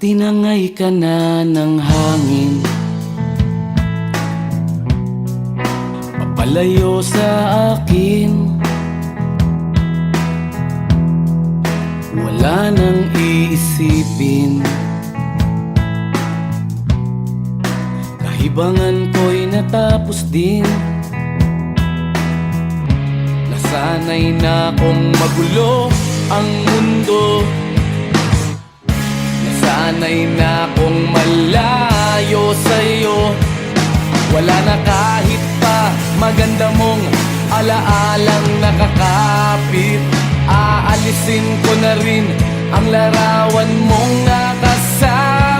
tinangay ka na ng hangin, papalayo sa akin. Wala nang iisipin, kahibangan ko'y natapos din. Nasanay na kong magulo ang mundo, nasanay na kong malayo sa'yo. Wala na kahit pa maganda mong alaalang nakakapit. Aalisin ko na rin ang larawan mong nakasabit.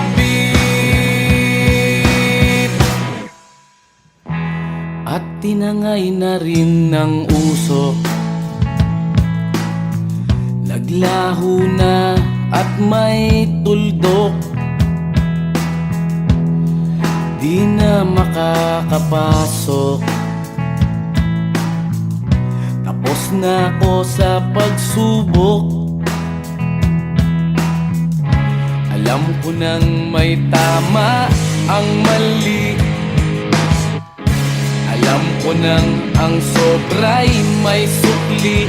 At tinangay na rin ng usok, naglaho na at may tuldok. Di na makakapasok, tapos na ako sa pagsubok. Alam ko nang may tama ang mali, alam ko nang ang sobra'y may sukli.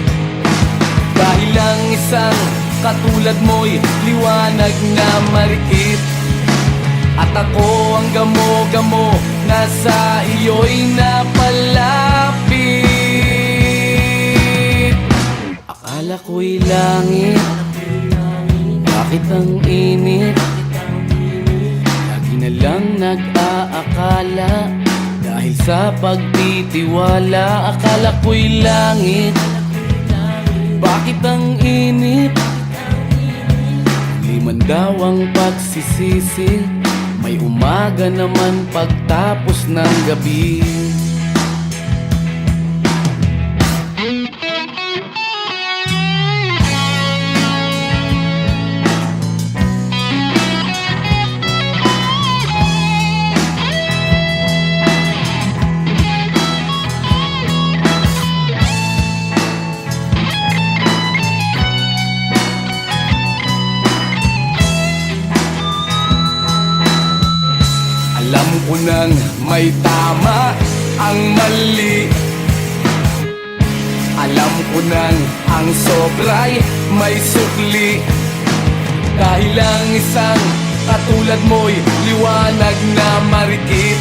Dahil ang isang katulad mo'y liwanag na marikit, at ako ang gamo-gamo na sa iyo'y napalapit. Akala ko'y langit, bakit ang init? Lagi na lang nag-aakala, dahil sa pagtitiwala. Akala ko'y langit, bakit ang init? Di man daw ang pagsisisi, may umaga naman pagtapos ng gabi. Alam ko nang may tama ang mali, alam ko nang ang sobra'y may sukli. Dahil ang isang katulad mo'y liwanag na marikit,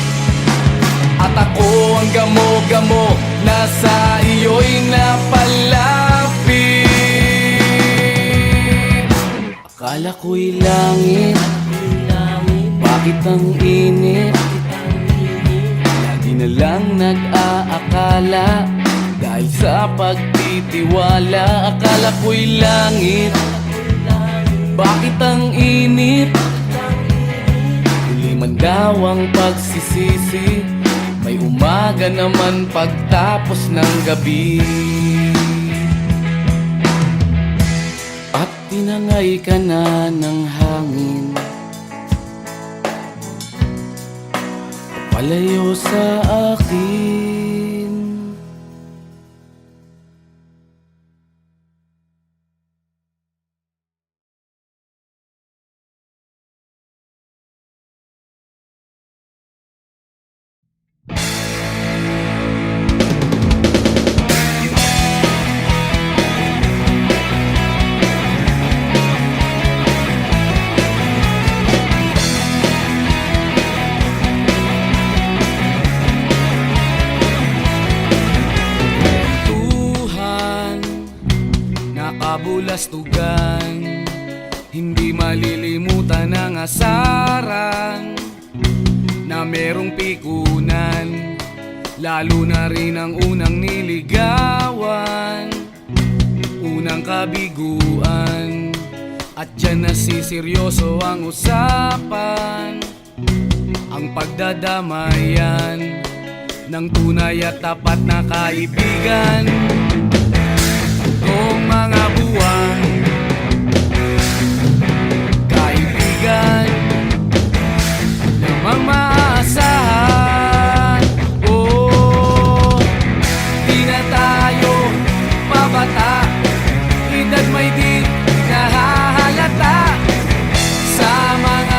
at ako ang gamo-gamo na sa iyo'y napalapit. Akala ko'y langit, bakit ang init? Lagi na lang nag-aakala, dahil sa pagtitiwala. Akala ko'y langit, bakit ang init? Huli man daw ang pagsisisi, may umaga naman pagtapos ng gabi. At tinangay ka na ng hangin, palayo sa akin. Kabulastugan, hindi malilimutan ang asaran na merong pikunan, lalo na rin ang unang niligawan, unang kabiguan. At dyan nasiseryoso ang usapan, ang pagdadamayan ng tunay at tapat na kaibigan. Kung mga buwan, kaibigan, namang maaasahan. Oh, di na tayo pabata, edad may di nahahalata sa mga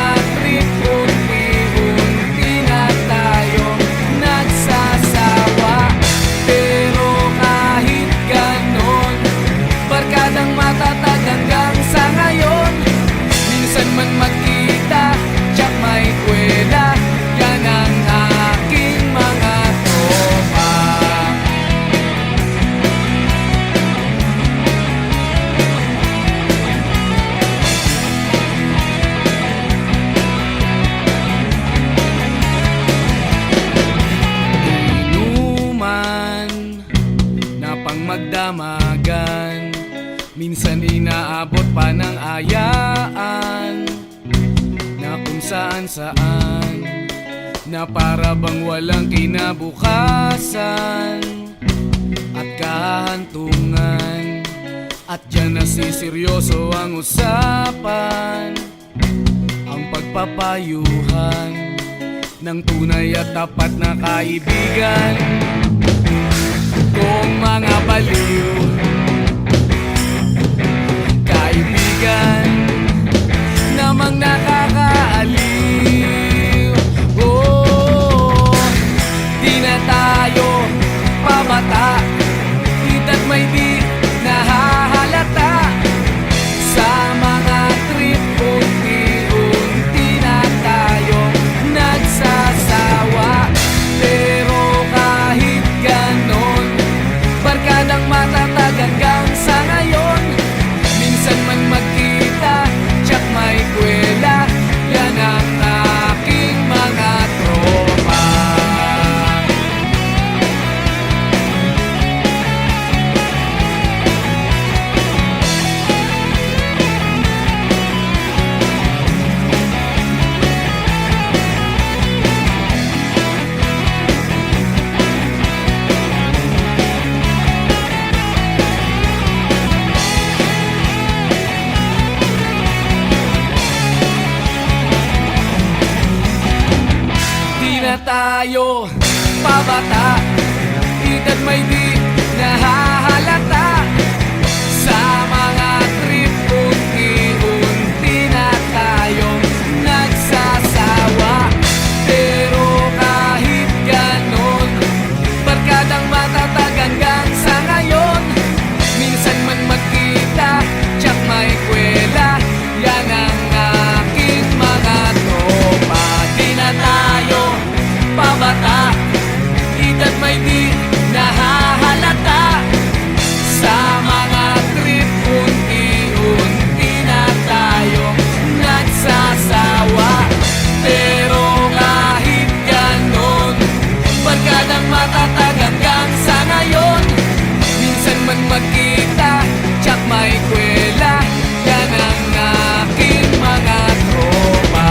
panangayaan na kung saan na para bang walang kinabukasan at kahantungan. At dyan nasiseryoso ang usapan, ang pagpapayuhan ng tunay at tapat na kaibigan. Kung mga baliw kaibigan namang nakakaaliw, oh, di na tayo pabata, hita't may di nahahalata sa mga trip. Unti-unti na tayong nagsasawa, pero kahit ganon, barkadang matatag hanggang sa ngayon. Minsan man magkita, tsak may kwela, yan ang aking mga tropa. Tayo pabata, hita't may di nahahalata sa mga trip. Unti-unti na tayong nagsasawa, pero kahit ganon, barkadang matatag hanggang sa ngayon. Minsan man magkita, tsak may kwela, yan ang aking mga tropa. Di na tayo pabata, hita't may di nahahalata sa mga trip. Unti-unti na tayong nagsasawa, pero kahit ganon, barkadang matatag hanggang sa ngayon. Minsan man magkita, tsak may kwela, yan ang aking mga tropa.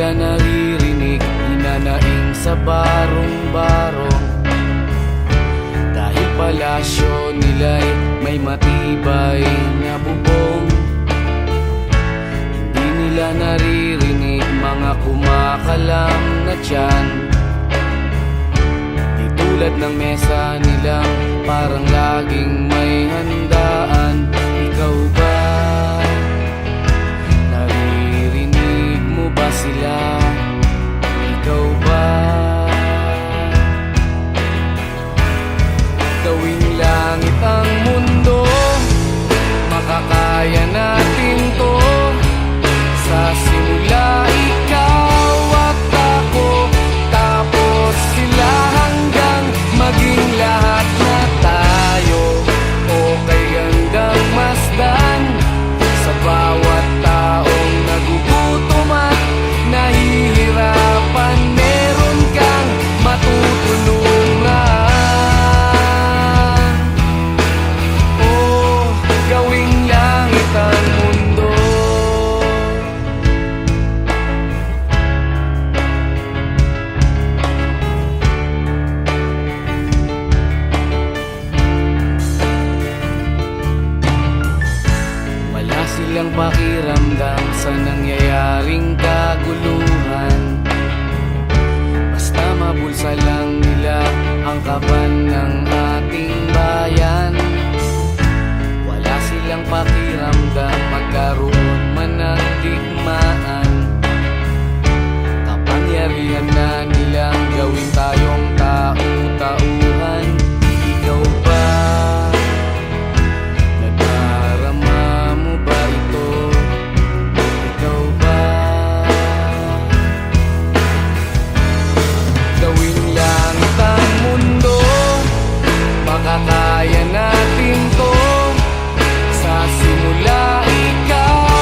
Naririnig, hinanaing sa barong-barong, dahil palasyo nila'y may matibay na bubong. Hindi nila naririnig mga kumakalam na tiyan, di tulad ng mesa nilang parang laging may handaan. Ikaw ba? Ba sila? Ikaw ba? Gawing langit ang mundo, makakaya natin to. Sa simula ikaw at ako, tapos sila hanggang maging lahat na tayo. Okay hanggang masdan sa bawat taong nagugutom at nahihirapan, meron kang matutulungan. Oh, gawing langit ang mundo. Wala silang pakiramdam sa nangyayaring kaguluhan, basta mabulsa lang nila ang kaban ng ating bayan. Wala silang pakiramdam magkaroon man ng digmaan. Kapangyarihan na nilang gawin tayong tau-tauhan. Ikaw ba? Nadarama mo ba ito? Ikaw ba? Gawin langit ang mundo, makakaya natin to. Sa simula ikaw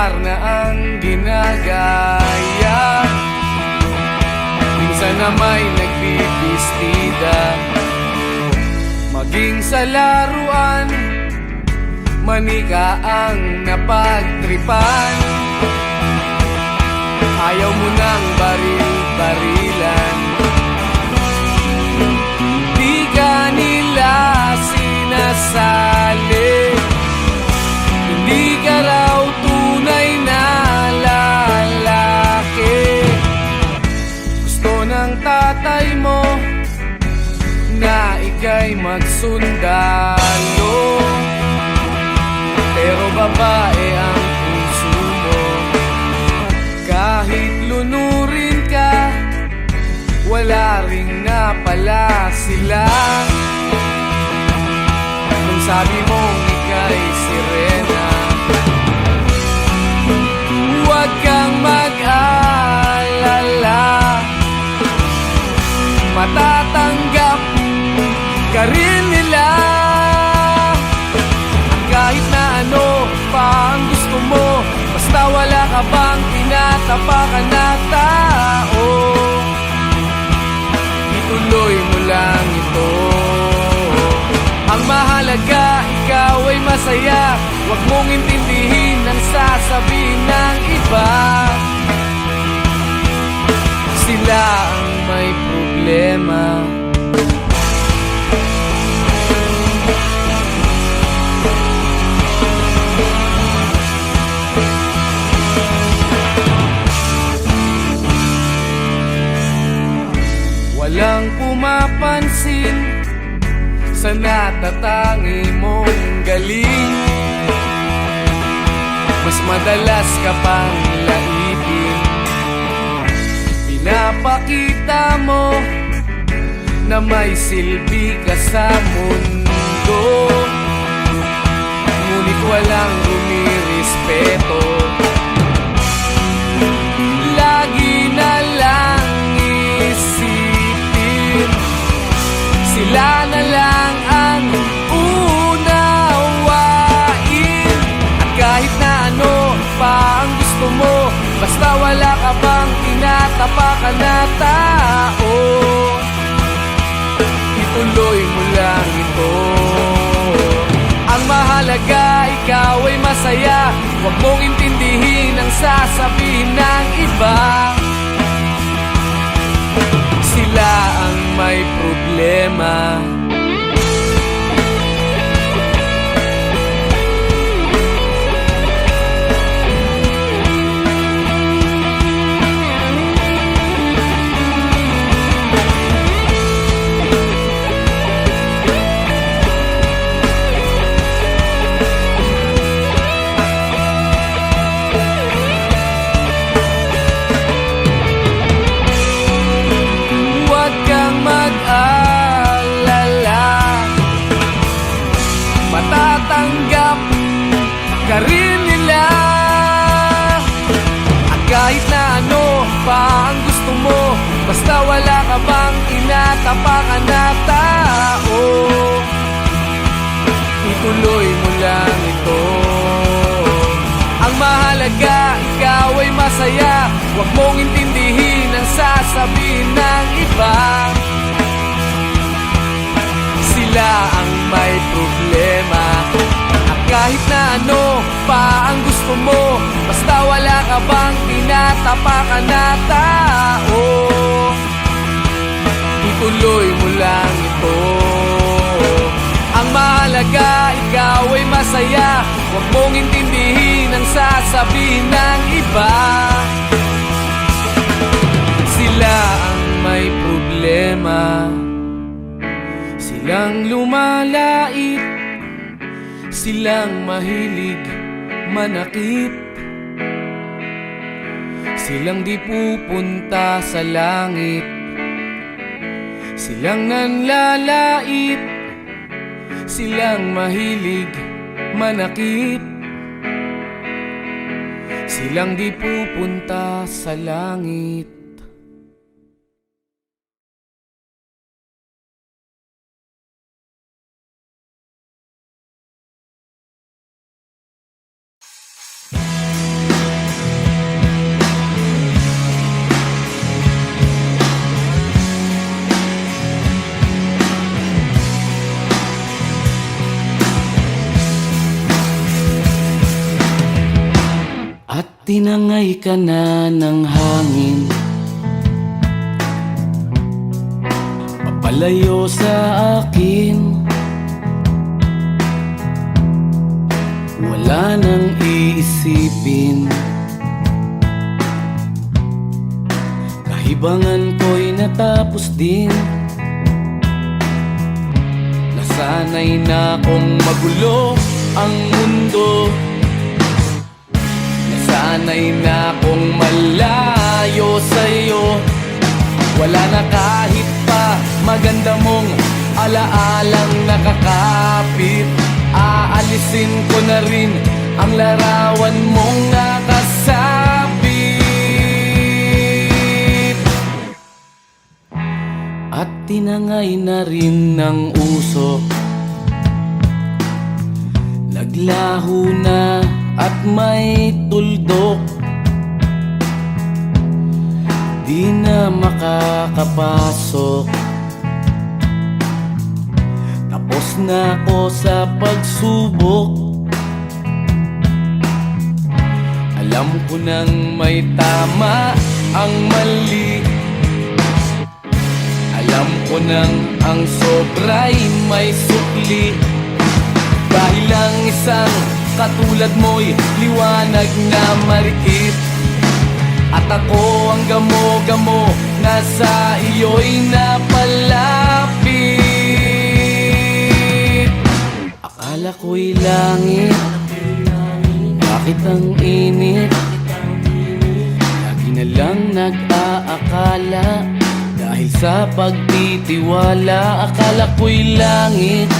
lugar na ang ginagaya. Minsan na may nagbibistida, maging sa laruan, manika ang napagtripan. Ayaw mo nang baril-barilan, di ka nila sinasali. Hindi ka raw tunay na lalaki. Gusto ng tatay mo na ika'y magsundalo, pero babae ang puso mo. Kahit lunurin ka, wala ring napala sila. Nung sabi mong ika'y sirena, huwag kang mag-alala, matatanggap ka rin nila. Kahit na ano pa ang gusto mo, basta wala ka bang tinatapakan na tao, ituloy mo lang ito. Ang mahalaga, ikaw ay masaya. Huwag mong intindihin ang sasabihin ng iba. Sila ang may problema. Walang pumapansin sa natatangi mong galing. Mas madalas ka pang laipin, pinapakita mo na may silbi ka sa mundo. Ngunit walang rumirespeto, lagi na lang isipin sila na lang ang unawain. At kahit na ano pa ang gusto mo, basta wala ka bang tinatapakan na tao, ituloy mo lang ito. Ang mahalaga, ikaw ay masaya. Huwag mong intindihin ang sasabihin ng iba. Sila ang may problema. Matatanggap ka rin nila. At kahit na ano pa ang gusto mo, basta wala ka bang tinatapakan na tao, ituloy mo lang ito. Ang mahalaga, ikaw ay masaya. Huwag mong intindihin ang sasabihin ng iba. Sila ang may problema. At kahit na ano pa ang gusto mo, basta wala ka bang tinatapakan na tao, ituloy mo lang ito. Ang mahalaga, ikaw ay masaya. Huwag mong intindihin ang sasabihin ng iba. Sila ang may problema. Silang lumalait, silang mahilig manakit, silang di pupunta sa langit, silang nanlalait, silang mahilig manakit, silang di pupunta sa langit. tinangay ka na ng hangin, papalayo sa akin. Wala nang iisipin, kahibangan ko'y natapos din. Nasanay na kong magulo ang mundo, nasanay na kong malayo sa'yo. Wala na kahit pa maganda mong alaalang nakakapit. Aalisin ko na rin ang larawan mong nakasabit. At tinangay na rin ng usok, naglaho na at may tuldok. Di na makakapasok, tapos na ako sa pagsubok. Alam ko nang may tama ang mali, alam ko nang ang sobra'y may sukli. Dahil lang isang katulad mo'y liwanag na marikit, at ako ang gamo-gamo na sa iyo'y napalapit. Akala ko'y langit, bakit ang init? Lagi na lang nag-aakala, dahil sa pagtitiwala. Akala ko'y langit,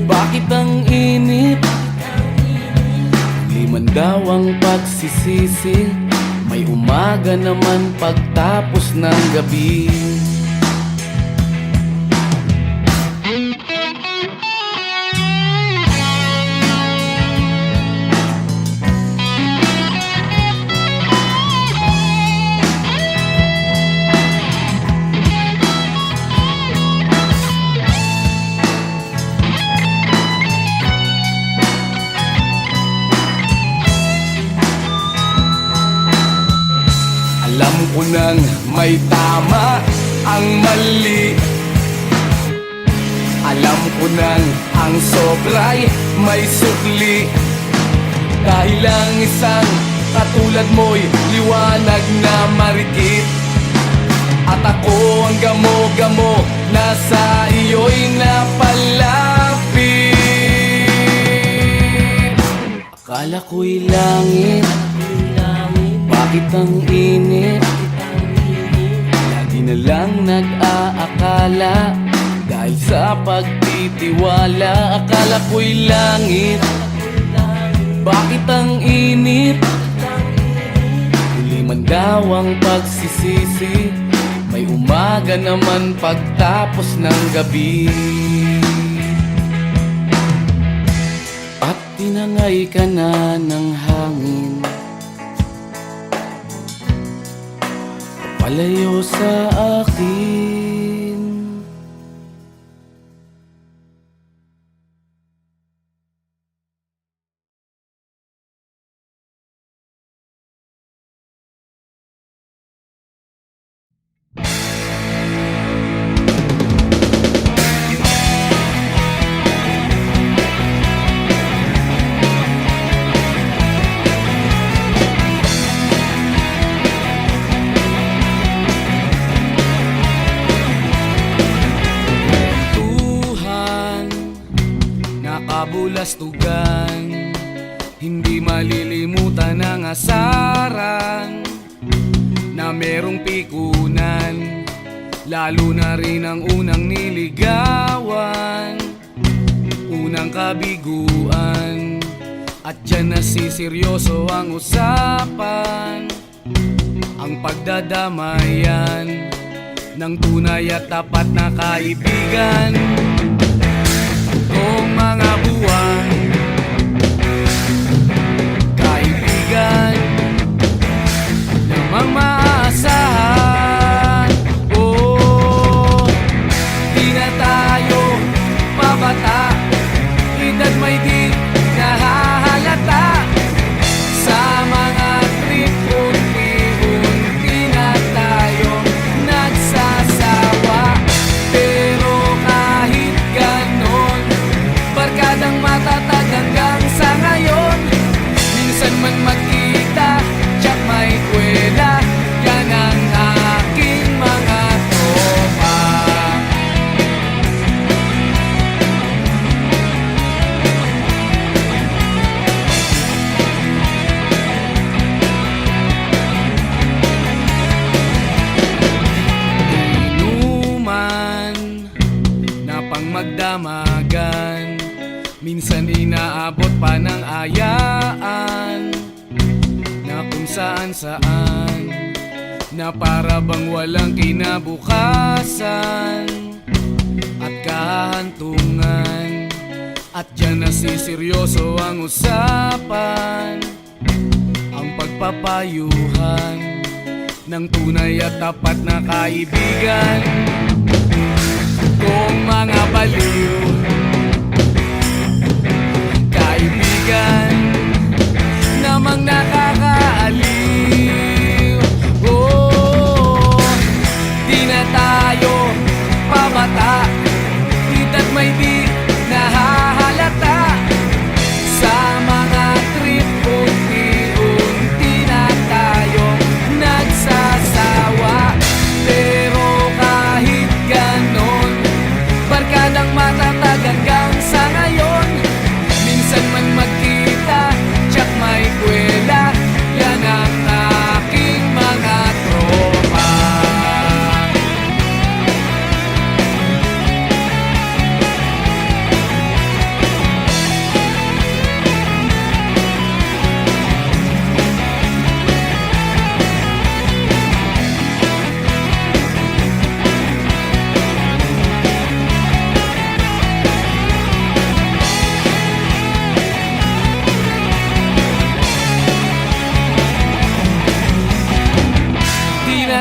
bakit ang init? Di man daw ang pagsisisi, may umaga naman pagtapos ng gabi. Alam ko nang may tama ang mali, alam ko nang ang sobra'y may sukli. Dahil lang isang katulad mo'y liwanag na marikit, at ako ang gamo-gamo na sa iyo'y napalapit. Akala ko'y langit, bakit ang init? Lagi na lang nag-aakala, dahil sa pagtitiwala. Akala ko'y langit, bakit ang init? Huli man daw ang pagsisisi, may umaga naman pagtapos ng gabi. At tinangay ka na ng hangin, palayo sa akin. Kabulastugan, hindi malilimutan ang asaran na merong pikunan, lalo na rin ang unang niligawan, unang kabiguan. At dyan nasiseryoso ang usapan, ang pagdadamayan ng tunay at tapat na kaibigan. Noong mga buwan, kaibigan, namang maaasahan. Oh, di na tayo pabata, edad may di nahahalata sa mga kalayaan na kung saan na para bang walang kinabukasan at kahantungan. At dyan nasiseryoso ang usapan, ang pagpapayuhan ng tunay at tapat na kaibigan. Kung mga baliw kaibigan namang nakakaaliw, oh, di na tayo pabata, hita't may di nahahalata. Sa mga trip unti-unti na tayong nagsasawa. Pero kahit ganon, barkadang matatag hanggang sa ngayon. Minsan man magkita, tsak may kwela, yan ang aking mga tropa.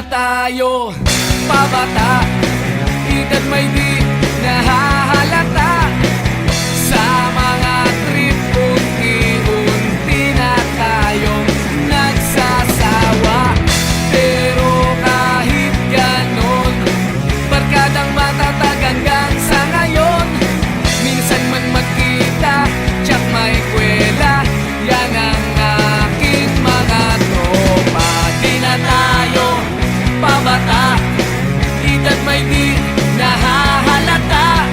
Tayo pabata, hita't may di nahahalata. Sa mga trip unti-unti na tayong nagsasawa. Pero kahit ganon, barkadang matatag hanggang sa ngayon. Minsan man magkita, tsak may kwela, yan ang aking mga tropa. Di na tayo pabata, hita't may di nahahalata.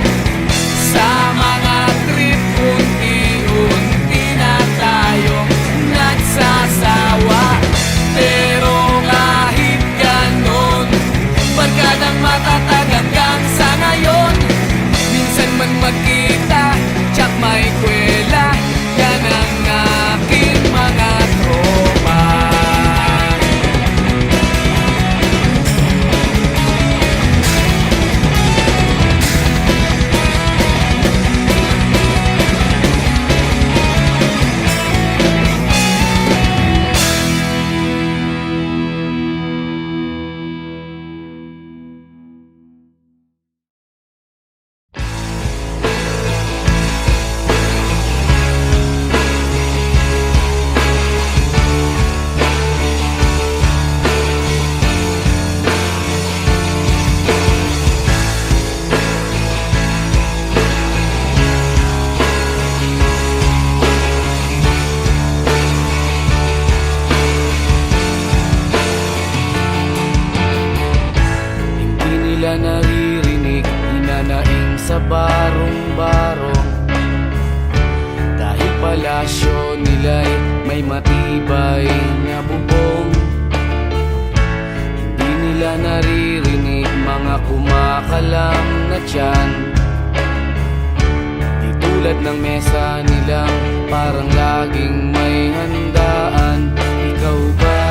Sa mga trip unti-unti na tayong nagsasawa. Pero kahit ganon, barkadang matatag hanggang sa ngayon. Minsan man magkita, tsak may kwela, yan ang aking mga tropa. Naririnig, hinanaing sa barong-barong. Dahil palasyo nila'y may matibay na bubong. Hindi nila naririnig mga kumakalam na tiyan. Di tulad ng mesa nilang parang laging may handaan. Ikaw ba?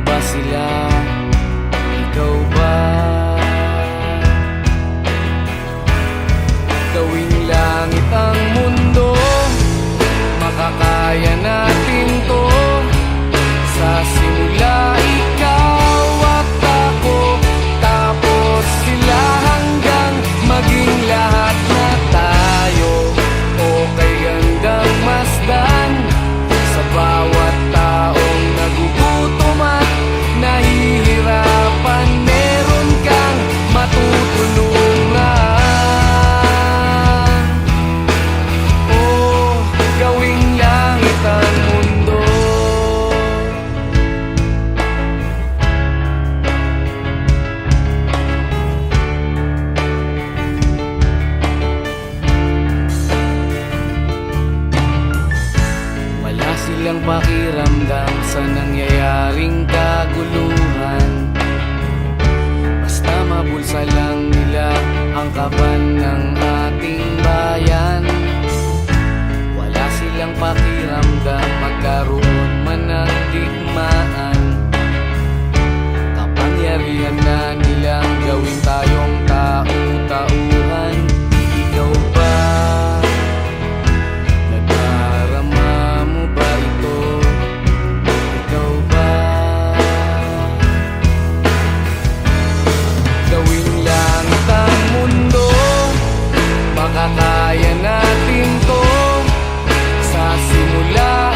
Ba sila? Ikaw ba? Gawing langit ang mundo, makakaya natin to. Sa simula ikaw at ako, tapos sila hanggang maging lahat na tayo. Okay hanggang masdan sa bawat taong nagugutom at nahihirapan, meron kang matutulungan. Oh, gawing langit ang mundo. Wala silang pakiramdam sa nangyayaring kaguluhan. Basta mabulsa lang nila ang kaban ng ating bayan. pakiramdam magkaroon man ng digmaan. Kapangyarihan na nilang gawin tayong tau-tauhan. Ikaw ba? Nadarama mo ba ito? Ikaw ba? Gawing langit ang mundo, baka kaya natin to. Sa simula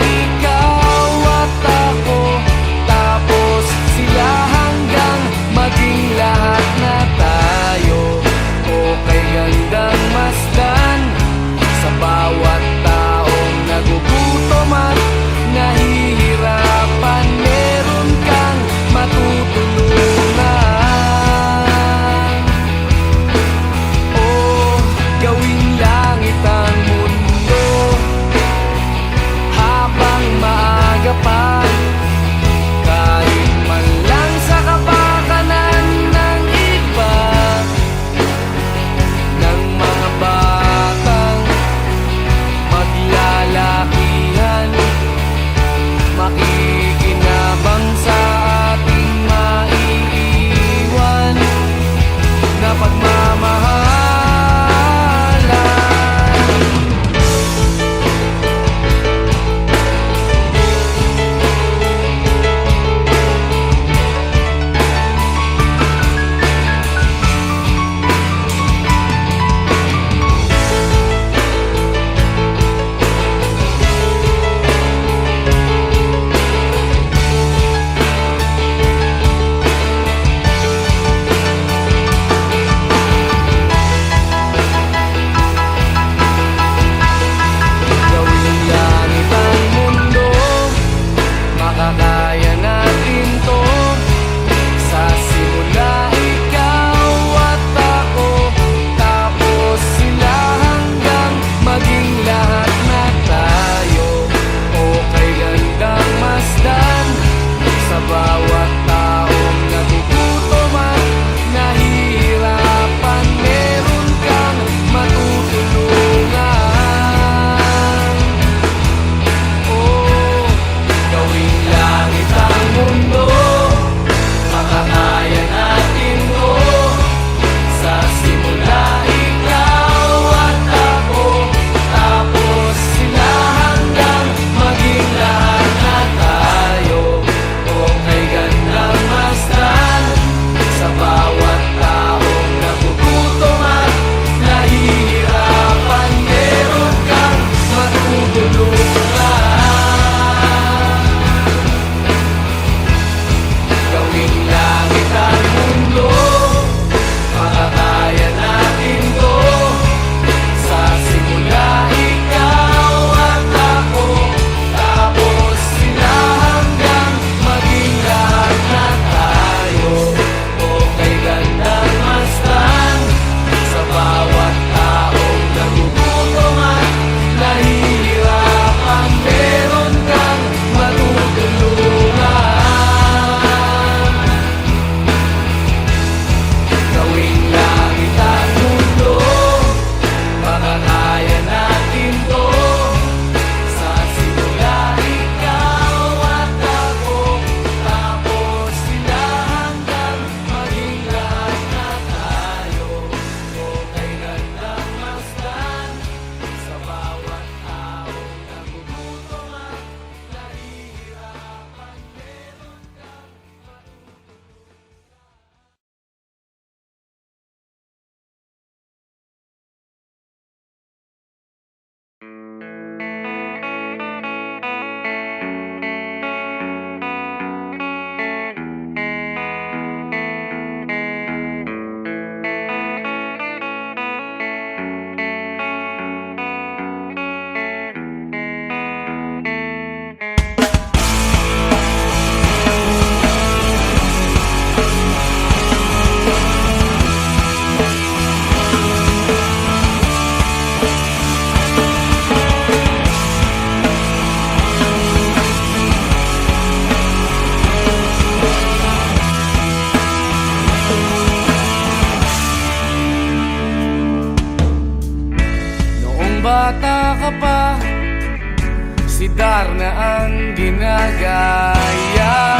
kang ginagaya.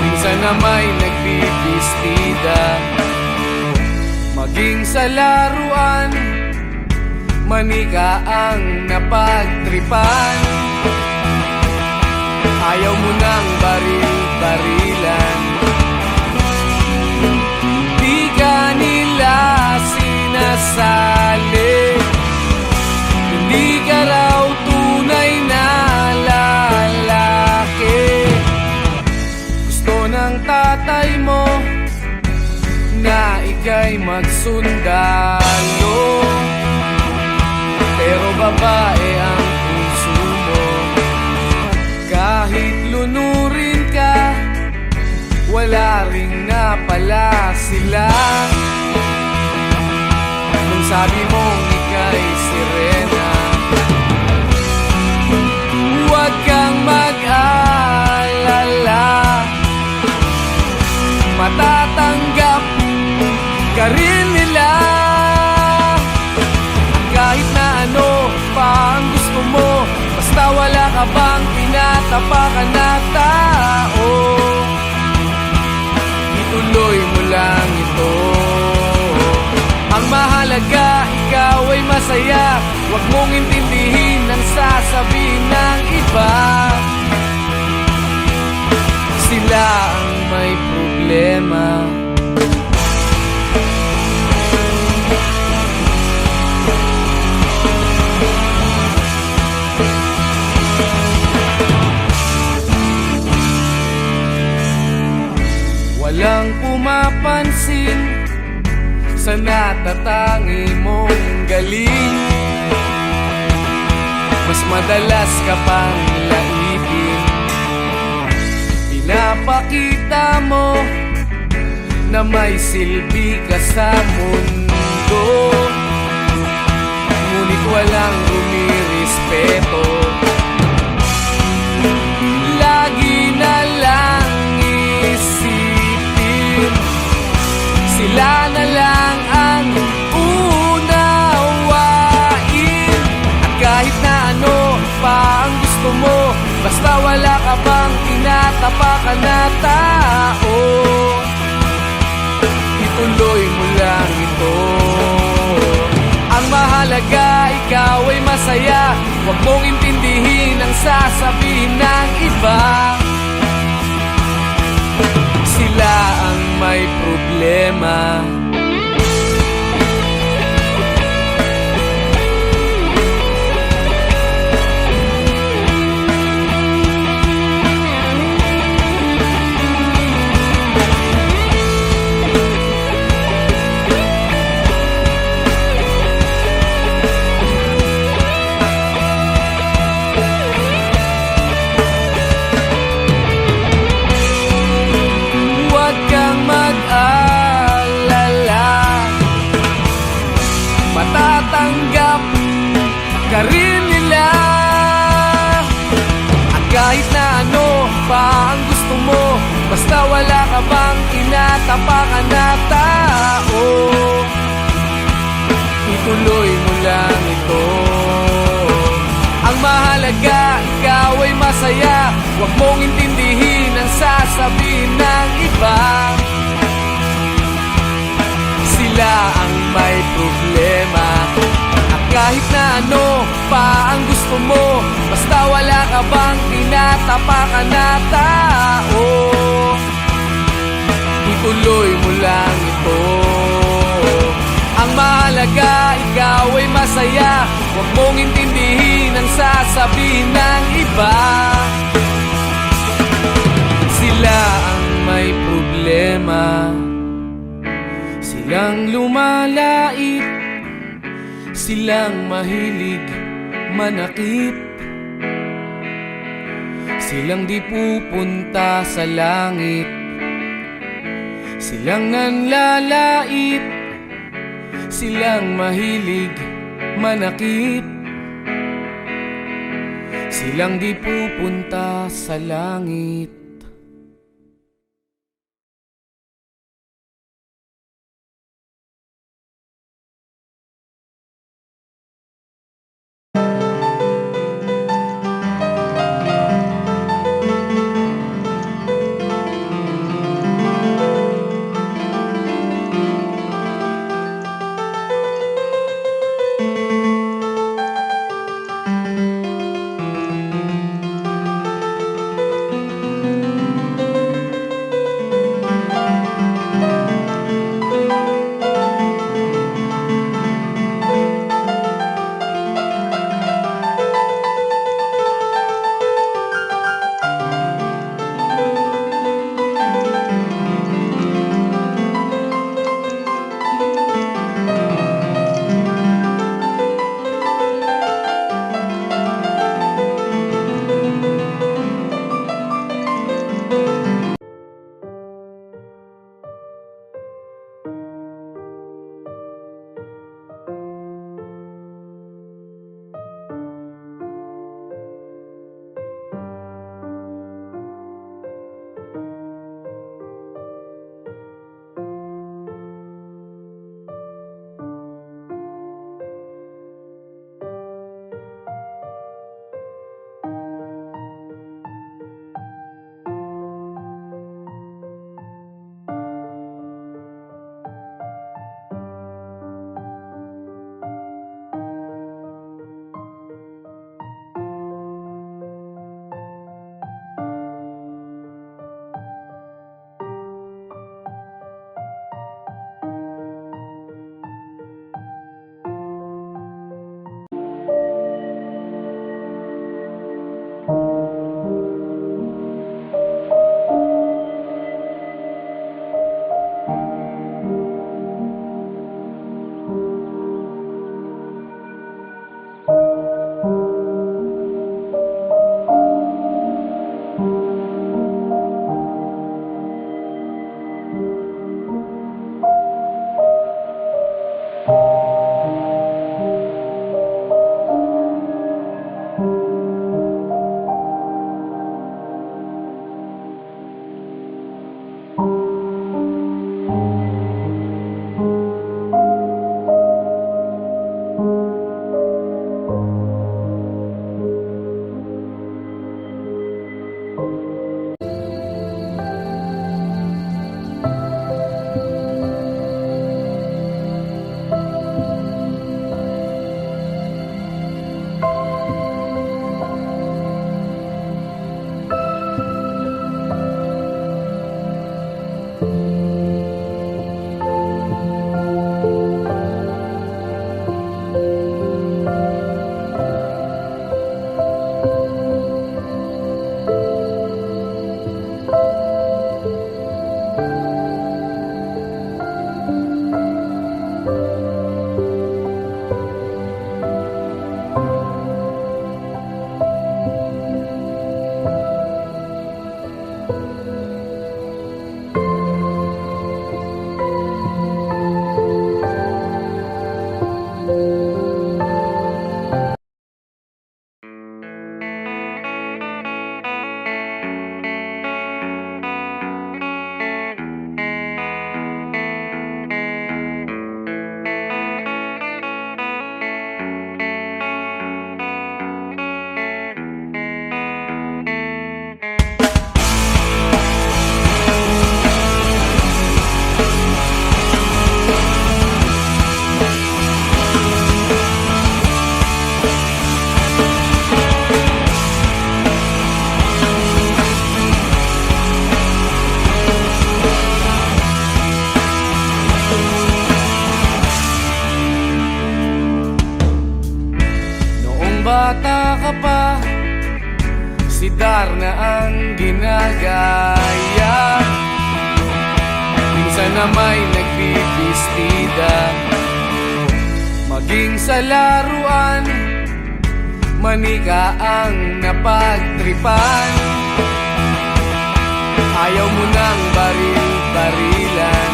Minsan na may nagbibistida, maging sa laruan, manika ang napagtripan. Ayaw mo nang baril-barilan, di ka nila sinasali. Hindi ka raw tunay na lalaki. Gusto ng tatay mo na ika'y magsundalo, pero babae ang puso mo. Kahit lunurin ka, wala ring napala sila. Nung sabi mong ika'y sirena, huwag kang mag-alala, matatanggap ka rin nila. Kahit na ano pa ang gusto mo, basta wala ka bang tinatapakan na tao, ituloy mo lang ito. Ang mahalaga, ikaw ay masaya. Huwag mong intindihin ang sasabihin ng iba. Sila ang may problema. Walang pumapansin sa natatangi mong galing. Mas madalas ka pang laipin, pinapakita mo na may silbi ka sa mundo. Ngunit walang rumirespeto, lagi na lang isipin sila na lang ang unawain. At kahit na ano pa ang gusto mo, basta wala ka bang tinatapakan na tao, ituloy mo lang ito. Ang mahalaga, ikaw ay masaya. Huwag mong intindihin ang sasabihin ng iba. Sila ang may problema. Matatanggap ka rin nila. At kahit na ano pa ang gusto mo, basta wala ka bang tinatapakan na tao, ituloy mo lang ito. Ang mahalaga, ikaw ay masaya. Huwag mong intindihin ang sasabihin ng iba. Sila ang may problema. At kahit na ano pa ang gusto mo, basta wala ka bang tinatapakan na tao, ituloy mo lang ito. Ang mahalaga, ikaw ay masaya. Huwag mong intindihin ang sasabihin ng iba. Sila ang may problema. Silang lumalait, silang mahilig manakit, silang di pupunta sa langit, silang nanlalait, silang mahilig manakit, silang di pupunta sa langit. si Darna ang ginagaya. Minsan na may nagbibistida, maging sa laruan, manika ang napagtripan. Ayaw mo nang baril-barilan,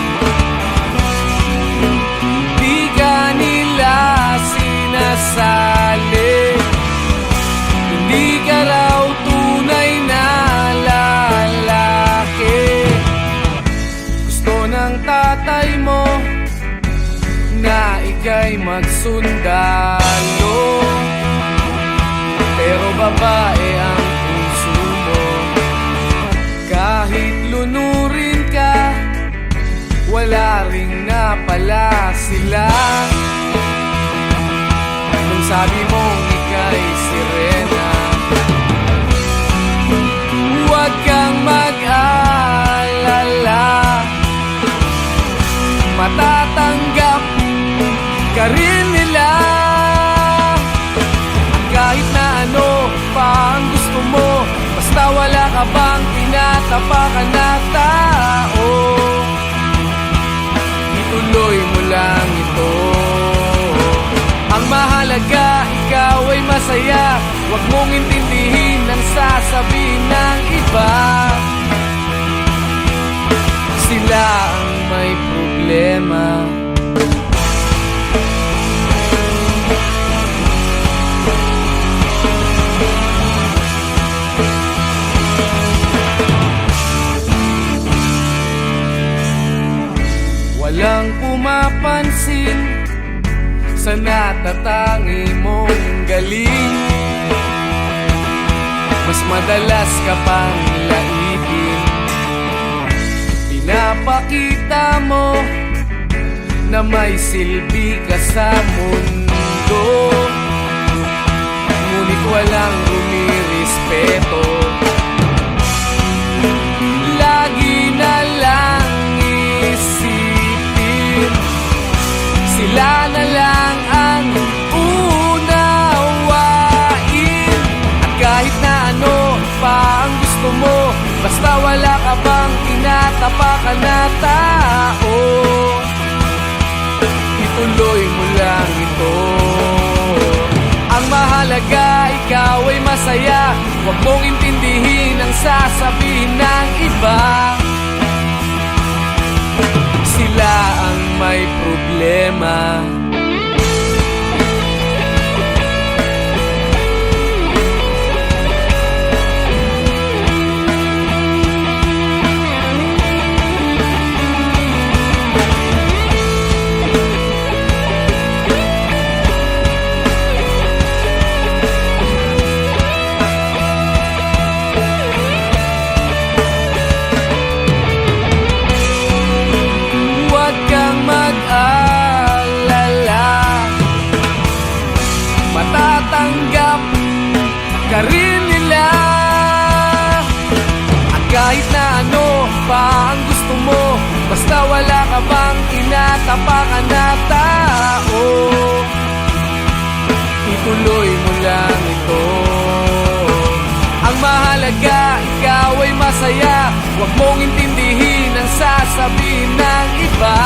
di ka nila sinasali. Hindi ka raw tunay na lalaki. Gusto ng tatay mo na ika'y magsundalo, pero babae ang puso mo. Kahit lunurin ka, wala ring napala sila. Nung sabi mong ika'y sirena, huwag kang mag-alala, matatanggap ka rin nila. Kahit na ano pa ang gusto mo, basta wala ka bang tinatapakan na tao, ituloy mo lang ito. Ang mahalaga, ikaw ay masaya. Huwag mong intindihin ang sasabihin ng iba. Sila ang may problema. Walang pumapansin sa natatangi mong galing. Mas madalas ka pang laipin, pinapakita mo na may silbi ka sa mundo. Ngunit walang rumirespeto, lagi na lang isipin sila na lang ang unawain. At kahit na ano pa ang gusto mo, basta wala ka bang tinatapakan na tao, ituloy mo lang ito. Ang mahalaga, ikaw ay masaya. Huwag mong intindihin ang sasabihin ng iba. Sila ang may problema. Matatanggap ka rin nila. At kahit na ano pa ang gusto mo, basta wala ka bang tinatapakan na tao, ituloy mo lang ito. Ang mahalaga, ikaw ay masaya. Huwag mong intindihin ang sasabihin ng iba.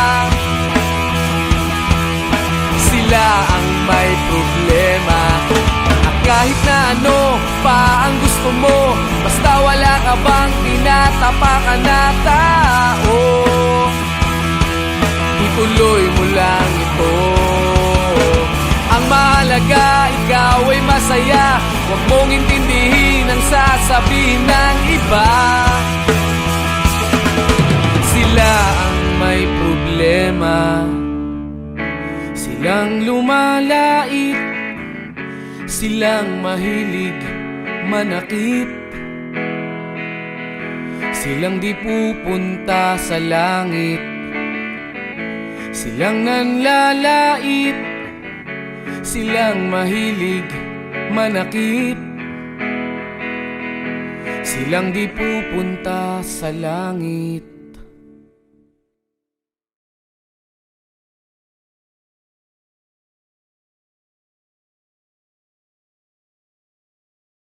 Sila ang may problema. At kahit na ano pa ang gusto mo, basta wala ka bang tinatapakan na tao, ituloy mo lang ito. Ang mahalaga, ikaw ay masaya. Huwag mong intindihin ang sasabihin ng iba. Sila ang may problema. Silang lumalait, silang mahilig manakit, silang di pupunta sa langit, silang nanlalait, silang mahilig manakit, silang di pupunta sa langit.